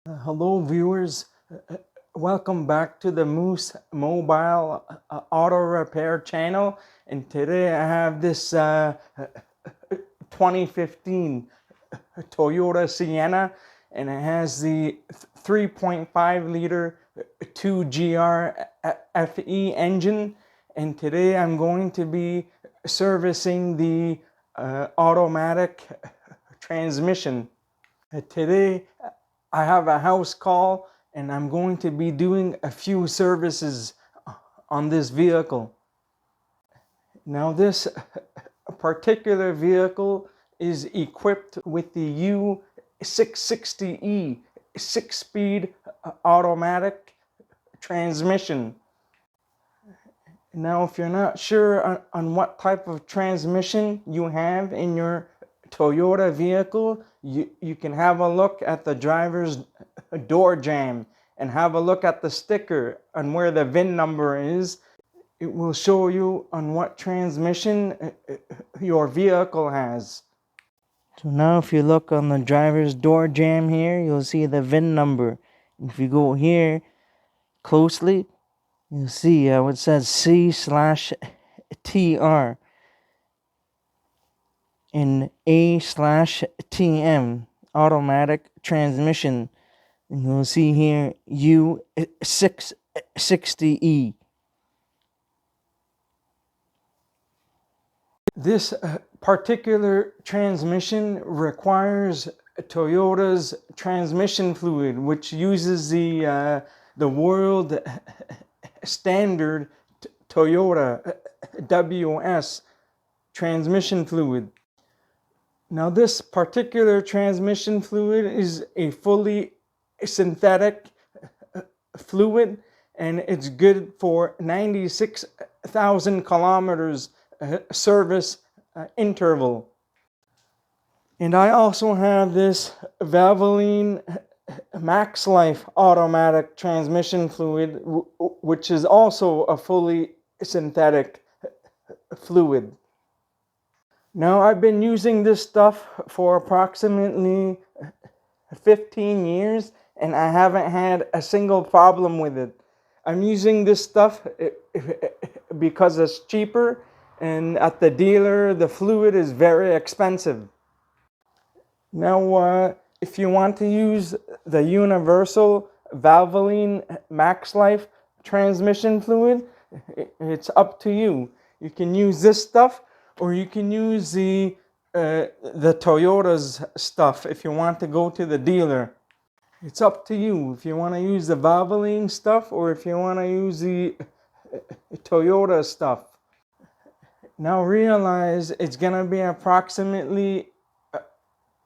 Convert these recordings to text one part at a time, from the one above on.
Hello viewers, welcome back to the Moose Mobile Auto Repair channel, and today I have this 2015 Toyota Sienna, and it has the 3.5 liter 2GR FE engine, and today I'm going to be servicing the automatic transmission. Today I have a house call and I'm going to be doing a few services on this vehicle. Now this particular vehicle is equipped with the U660E 6-speed automatic transmission. Now if you're not sure on what type of transmission you have in your Toyota vehicle, you can have a look at the driver's door jamb and have a look at the sticker on where the VIN number is. It will show you on what transmission your vehicle has. So now if you look on the driver's door jamb here, you'll see the VIN number. If you go here closely, you'll see how it says C/TR in A/TM automatic transmission. And you'll see here U660E. This particular transmission requires Toyota's transmission fluid, which uses the world standard Toyota WS transmission fluid. Now this particular transmission fluid is a fully synthetic fluid, and it's good for 96,000 kilometers service interval. And I also have this Valvoline Max Life automatic transmission fluid, which is also a fully synthetic fluid. Now I've been using this stuff for approximately 15 years and I haven't had a single problem with it. I'm using this stuff because it's cheaper, and at the dealer the fluid is very expensive. Now if you want to use the universal Valvoline Max Life transmission fluid, it's up to you. You can use this stuff or you can use the Toyota's stuff if you want to go to the dealer. It's up to you if you want to use the Valvoline stuff or if you want to use the Toyota stuff. Now realize it's gonna be approximately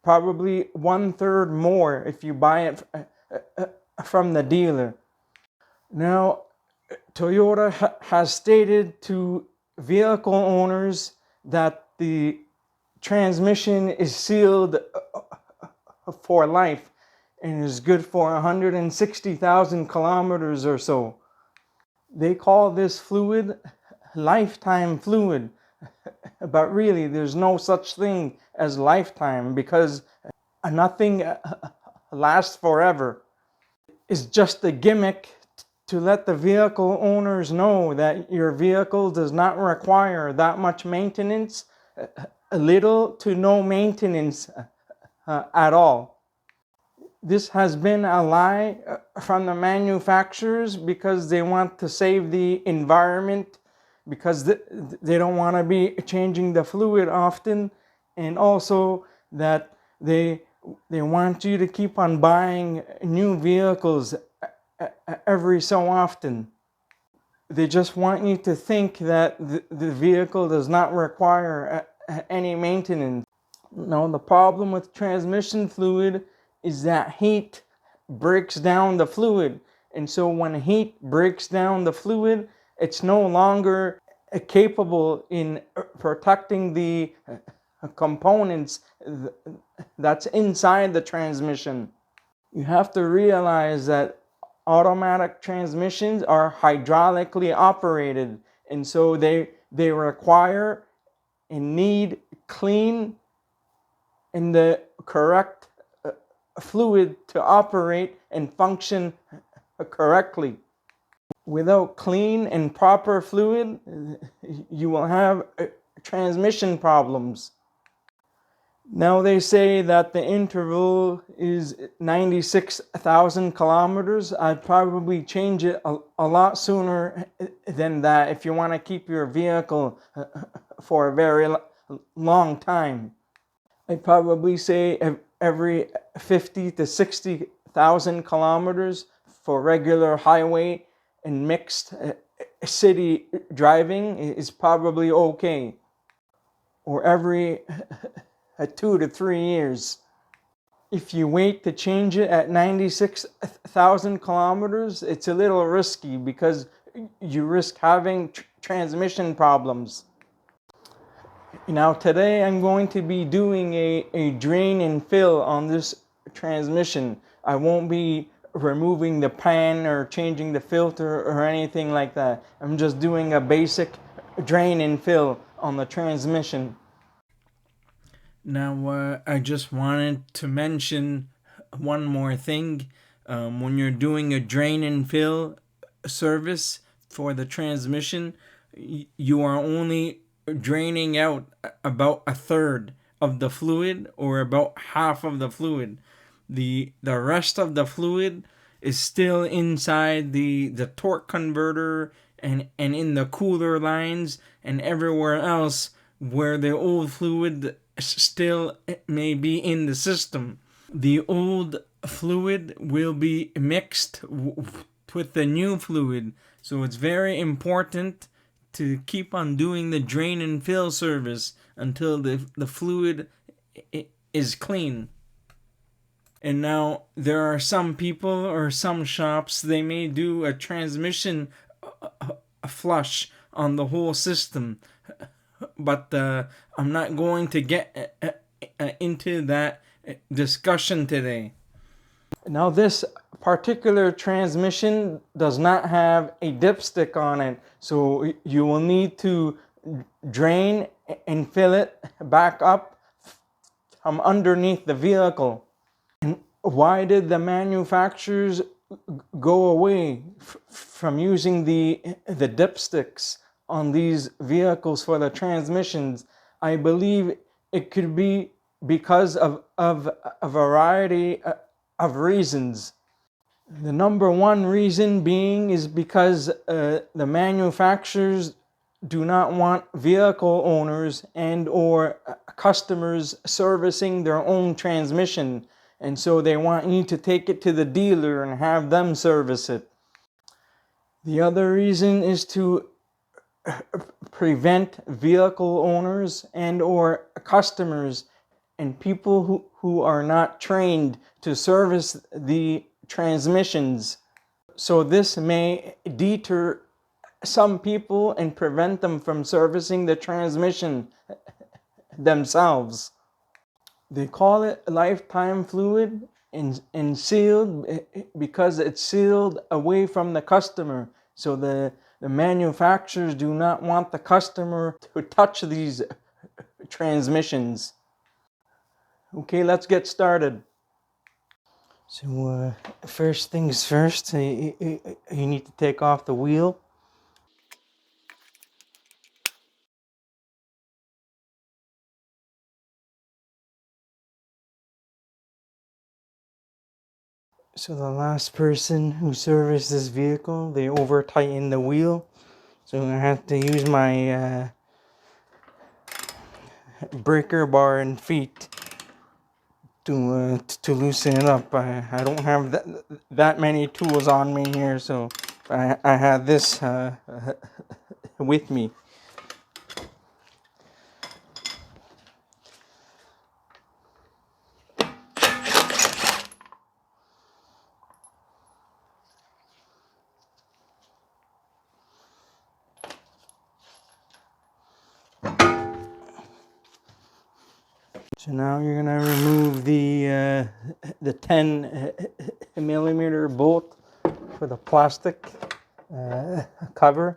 probably 1/3 more if you buy it from the dealer. Now Toyota has stated to vehicle owners that the transmission is sealed for life and is good for 160,000 kilometers or so. They call this fluid lifetime fluid, but really there's no such thing as lifetime because nothing lasts forever. It's just a gimmick to let the vehicle owners know that your vehicle does not require that much maintenance, little to no maintenance at all. This has been a lie from the manufacturers because they want to save the environment, because they don't want to be changing the fluid often, and also that they want you to keep on buying new vehicles every so often. They just want you to think that the vehicle does not require any maintenance. Now the problem with transmission fluid is that heat breaks down the fluid, and so when heat breaks down the fluid, it's no longer capable in protecting the components that's inside the transmission. You have to realize that automatic transmissions are hydraulically operated, and so they require and need clean in the correct fluid to operate and function correctly. Without clean and proper fluid, you will have transmission problems. Now they say that the interval is 96,000 kilometers. I'd probably change it a lot sooner than that if you want to keep your vehicle for a very long time. I'd probably say every 50 to 60,000 kilometers for regular highway and mixed city driving is probably okay. Or every 2 to 3 years. If you wait to change it at 96,000 kilometers, it's a little risky because you risk having transmission problems. Now today I'm going to be doing a drain and fill on this transmission. I won't be removing the pan or changing the filter or anything like that. I'm just doing a basic drain and fill on the transmission. Now, I just wanted to mention one more thing. When you're doing a drain and fill service for the transmission, you are only draining out about a third of the fluid or about half of the fluid. The rest of the fluid is still inside the torque converter and in the cooler lines and everywhere else where the old fluid still may be in the system. The old fluid will be mixed with the new fluid, so it's very important to keep on doing the drain and fill service until the fluid is clean. And now there are some people or some shops, they may do a transmission flush on the whole system, but I'm not going to get into that discussion today. Now this particular transmission does not have a dipstick on it, so you will need to drain and fill it back up from underneath the vehicle. And why did the manufacturers go away from using the dipsticks on these vehicles for the transmissions? I believe it could be because of a variety of reasons. The number one reason being is because the manufacturers do not want vehicle owners and or customers servicing their own transmission, and so they want you to take it to the dealer and have them service it. The other reason is to prevent vehicle owners and or customers and people who are not trained to service the transmissions. So this may deter some people and prevent them from servicing the transmission themselves. They call it lifetime fluid and sealed because it's sealed away from the customer. So the manufacturers do not want the customer to touch these transmissions. Okay, let's get started. So first things first, you need to take off the wheel. So the last person who serviced this vehicle, they over tightened the wheel. So I have to use my breaker bar and feet to loosen it up. I don't have that many tools on me here, so I had this with me. So now you're gonna remove the 10 millimeter bolt for the plastic cover.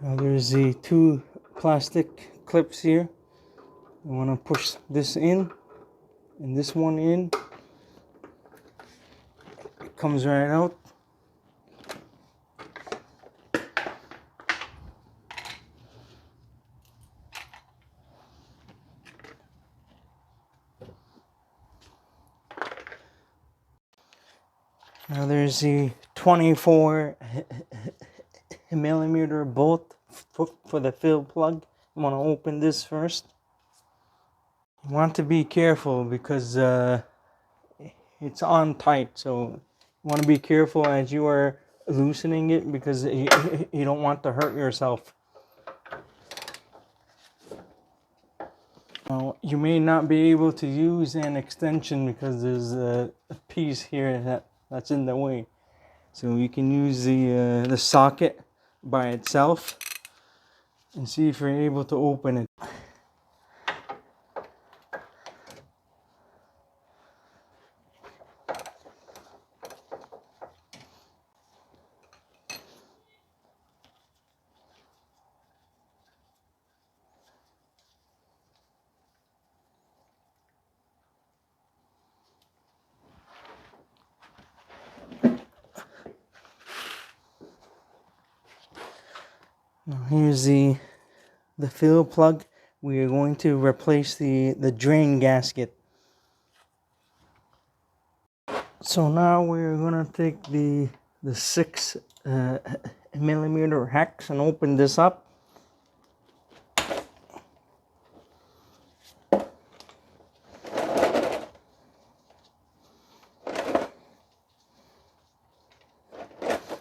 Now there's the two plastic clips here. You want to push this in and this one in. It comes right out. Now there's the 24 millimeter bolt for the fill plug. You want to open this first. You want to be careful because it's on tight, so you want to be careful as you are loosening it because you don't want to hurt yourself. Now, you may not be able to use an extension because there's a piece here that's in the way. So you can use the socket by itself and see if you're able to open it. Now here's the fill plug. We are going to replace the drain gasket. So now we're gonna take the 6 millimeter hex and open this up.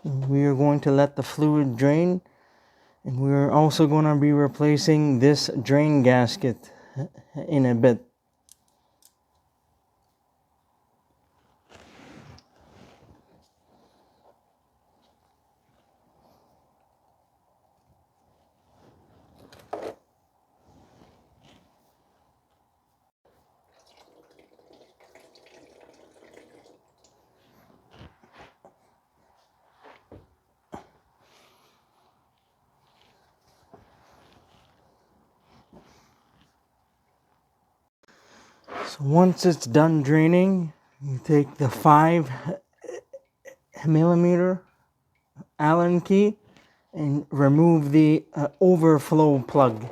We are going to let the fluid drain, and we're also going to be replacing this drain gasket in a bit. So once it's done draining, you take the 5 millimeter Allen key and remove the overflow plug.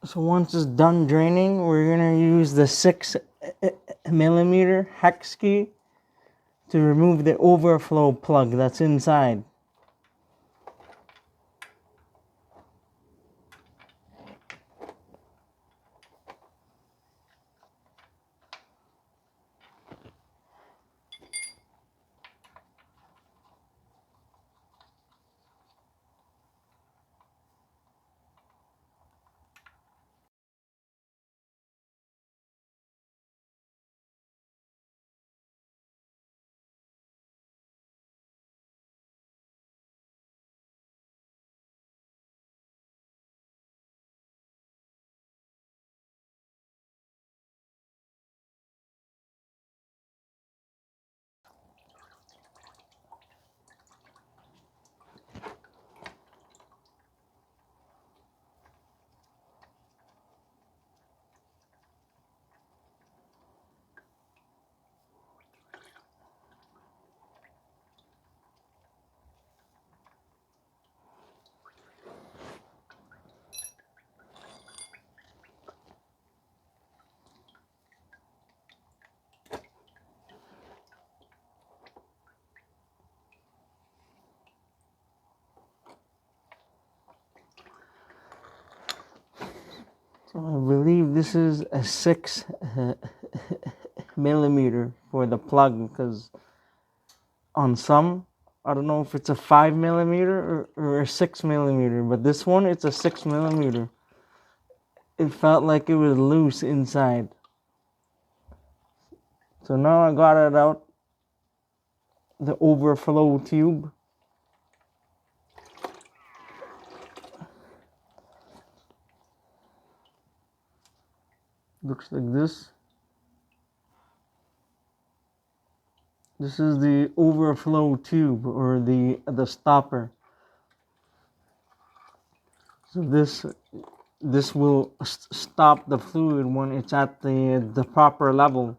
So once it's done draining, we're going to use the 6 millimeter hex key to remove the overflow plug that's inside. So I believe this is a 6 millimeter for the plug, because on some, I don't know if it's a 5 millimeter or a 6 millimeter, but this one, it's a 6 millimeter. It felt like it was loose inside. So now I got it out, the overflow tube. Looks like this. This is the overflow tube, or the stopper. So this will stop the fluid when it's at the proper level.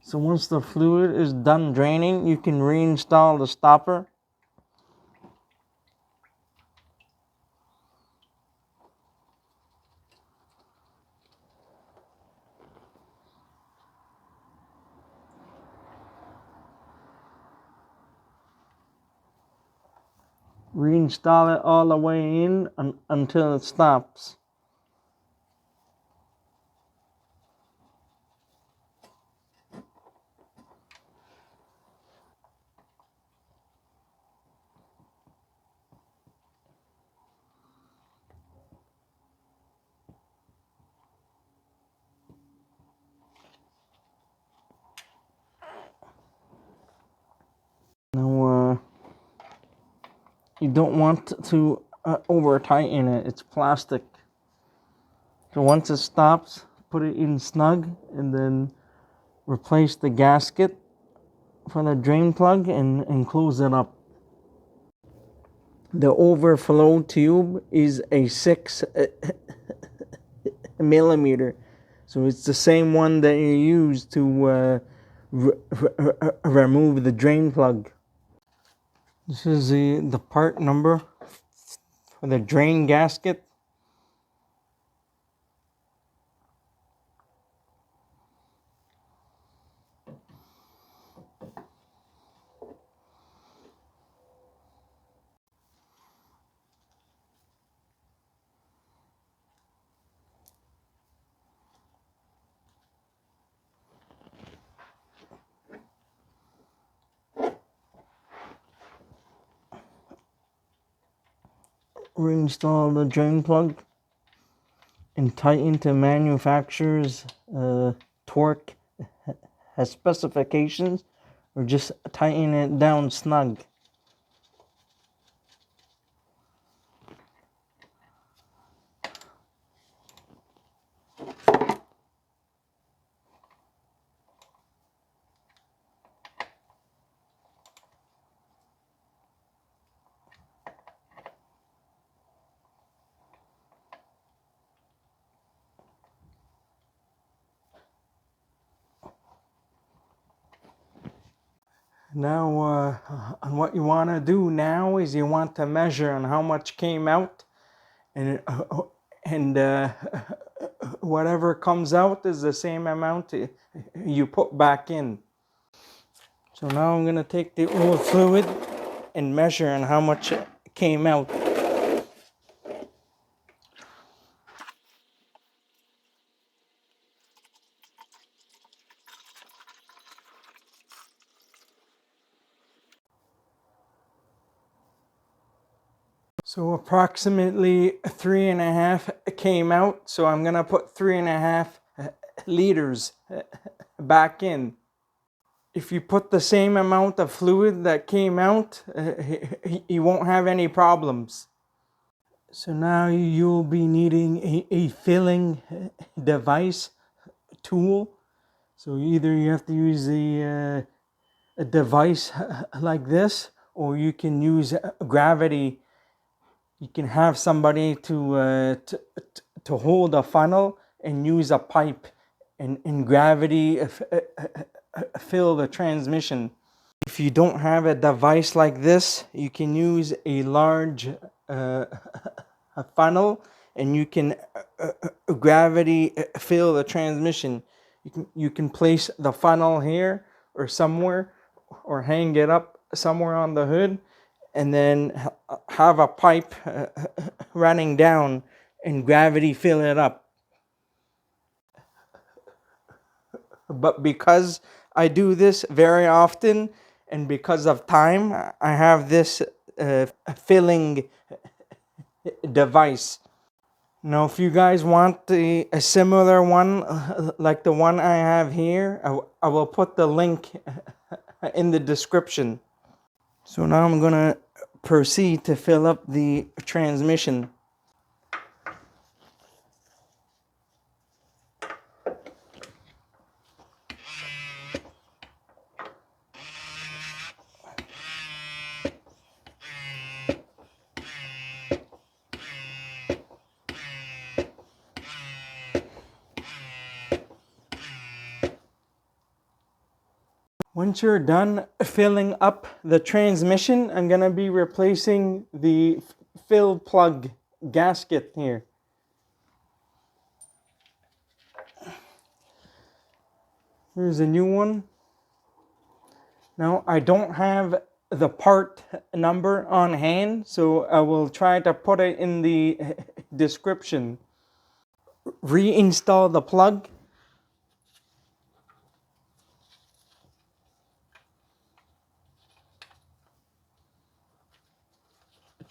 So once the fluid is done draining, you can reinstall the stopper. Reinstall it all the way in until it stops. Now, you don't want to over tighten it. It's plastic. So once it stops, put it in snug and then replace the gasket for the drain plug and close it up. The overflow tube is a 6 millimeter. So it's the same one that you use to remove the drain plug. This is the part number for the drain gasket. Reinstall the drain plug and tighten to manufacturer's torque has specifications, or just tighten it down snug. Now, what you want to do now is you want to measure on how much came out, and whatever comes out is the same amount you put back in. So now I'm gonna take the oil fluid and measure on how much came out. So approximately 3.5 came out. So I'm gonna put 3.5 liters back in. If you put the same amount of fluid that came out, you won't have any problems. So now you'll be needing a filling device tool. So either you have to use a device like this, or you can use gravity. You can have somebody to hold a funnel and use a pipe and gravity fill the transmission. If you don't have a device like this, you can use a large funnel and you can gravity fill the transmission. You can place the funnel here or somewhere, or hang it up somewhere on the hood, and then have a pipe running down and gravity fill it up. But because I do this very often and because of time, I have this filling device. Now, if you guys want a similar one like the one I have here, I will put the link in the description. So now I'm gonna proceed to fill up the transmission. Once you're done filling up the transmission, I'm gonna be replacing the fill plug gasket here. Here's a new one. Now, I don't have the part number on hand, so I will try to put it in the description. Reinstall the plug.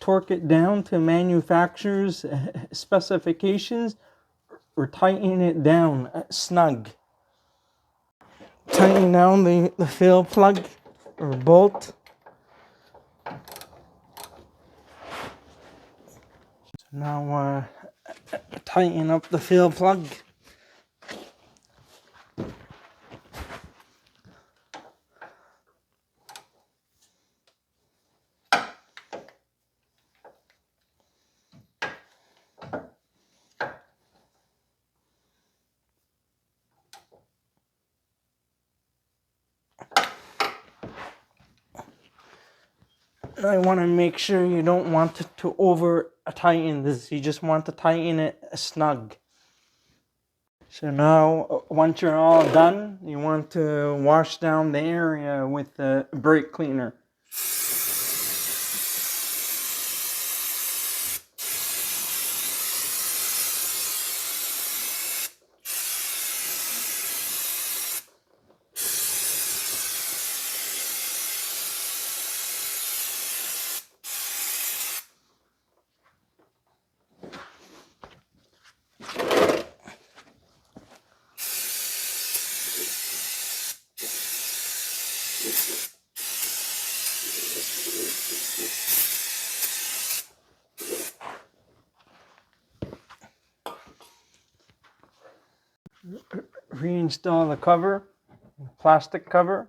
Torque it down to manufacturer's specifications, or tighten it down snug. Tighten down the fill plug or bolt. So now tighten up the fill plug. I want to make sure you don't want to over tighten this. You just want to tighten it snug. So now, once you're all done, you want to wash down the area with the brake cleaner. Reinstall the cover, plastic cover.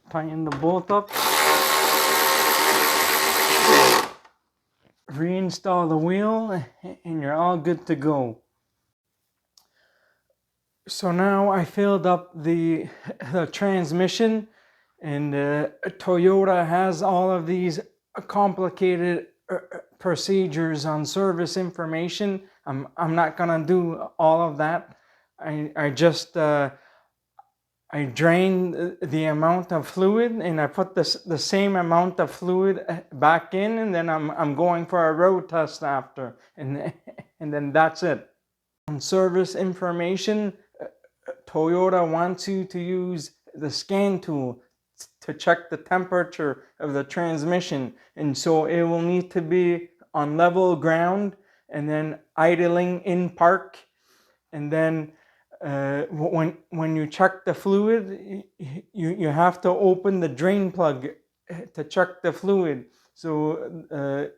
Tighten the bolt up. Reinstall the wheel and you're all good to go. So now I filled up the transmission, and Toyota has all of these complicated procedures on service information. I'm not gonna do all of that. I just I drain the amount of fluid, and I put the same amount of fluid back in, and then I'm going for a road test after, and then that's it. On service information, Toyota wants you to use the scan tool to check the temperature of the transmission, and so it will need to be on level ground and then idling in park, and then when you check the fluid, you have to open the drain plug to check the fluid. So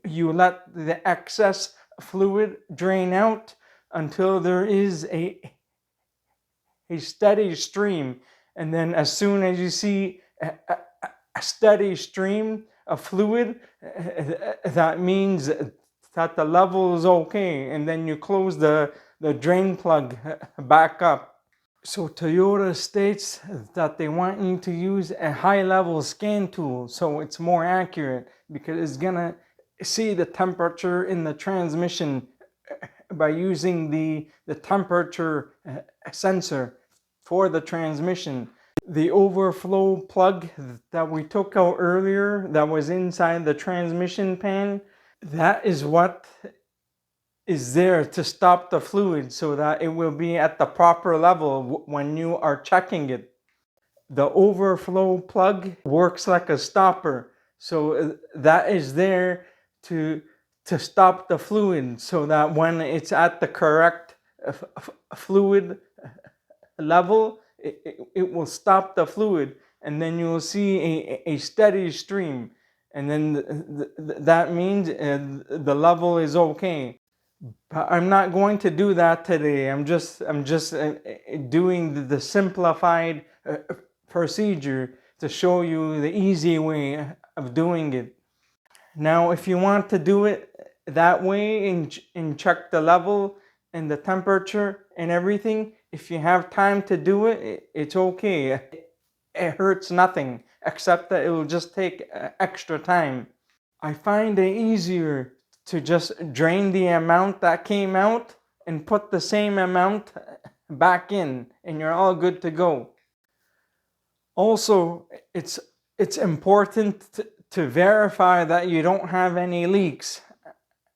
you let the excess fluid drain out until there is a steady stream, and then as soon as you see a steady stream of fluid, that means that the level is okay, and then you close the drain plug back up. So Toyota states that they want you to use a high-level scan tool, so it's more accurate, because it's gonna see the temperature in the transmission by using the temperature sensor for the transmission. The overflow plug that we took out earlier that was inside the transmission pan, that is what is there to stop the fluid so that it will be at the proper level when you are checking it. The overflow plug works like a stopper, so that is there to stop the fluid so that when it's at the correct fluid level, it will stop the fluid, and then you will see a steady stream, and then that means the level is okay. But I'm not going to do that today. I'm just doing the simplified procedure to show you the easy way of doing it. Now, if you want to do it that way and check the level and the temperature and everything, if you have time to do it, it's okay. It hurts nothing, except that it will just take extra time. I find it easier to just drain the amount that came out and put the same amount back in, and you're all good to go. Also, it's important to verify that you don't have any leaks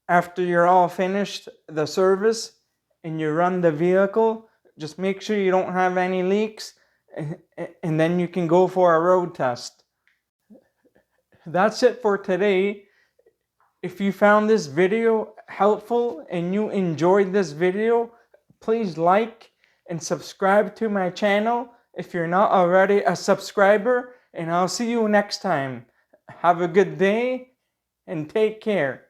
after you're all finished the service and you run the vehicle. Just make sure you don't have any leaks, and then you can go for a road test. That's it for today. If you found this video helpful and you enjoyed this video, please like and subscribe to my channel if you're not already a subscriber, and I'll see you next time. Have a good day and take care.